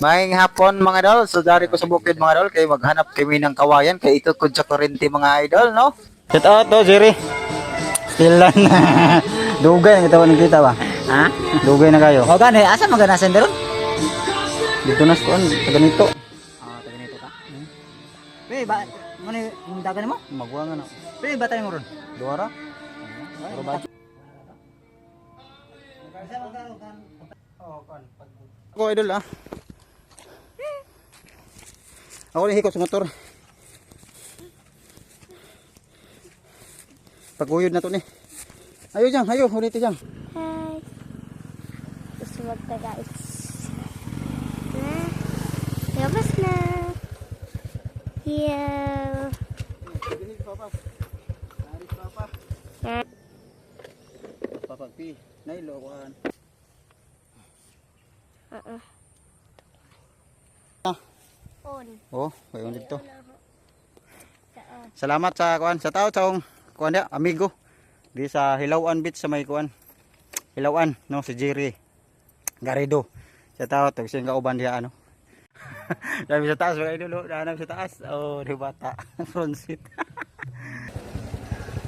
Maayong hapon mga idol. So dari ko sa bukid mga idol kay maghanap kami ng kawayan kay ito kun sa kurente mga idol no. Shout out to Jerry. Still lang. Dugay ang katawan kita ba? Ha? Dugay na kayo. O gani, asa maganasan daro? Dito na kuan sa ganito. Ah, taga nito ka. Pre, ba mo ni dagan mo? Magwa nga na. Pre, batay mo ron. Duara. Pero ba? Ako idol ah. Ako rin hikot sa motor. Paguyod na to ni. Ayo dyan, ayo, ulit dyan. Hi. Gusto magta guys. Na. Labas na. Here. Papagpi, nailo kuhan. On. Oh, kayo dito. Saan? Salamat sa kuan, sa tao sa kuan ya, amigo. Di sa Hilawan Beach sa may kuan. Hilawan, no, si Jerry Garrido. Sa tao tag sing kauban diha ano. Dami sa taas mga idol, dahanap sa taas. Oh, di bata. Front seat.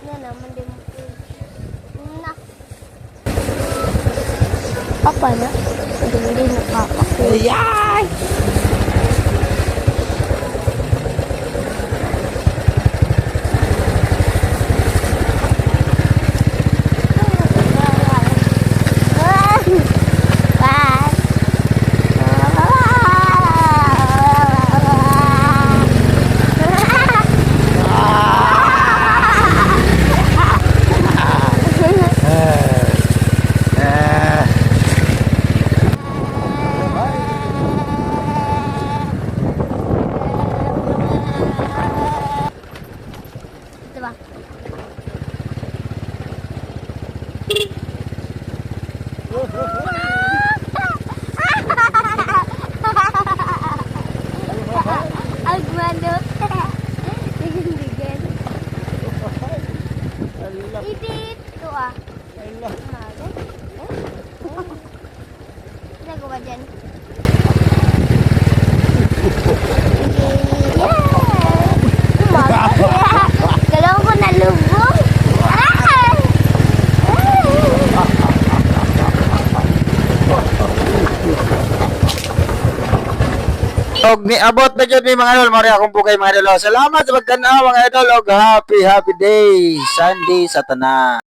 Na naman din mo. Na. Apa na? Hindi nakakakul. Yay! Diba? Agmanot. Digan-digan. Idit. Ito ah. Umaga. Nagawa dyan. Galawang ko nalubog. Og ni abot na gyud ni mga idol mari akong bukay mga idol. Salamat sa pagtan-aw mga idol og happy day Sunday sa tanan.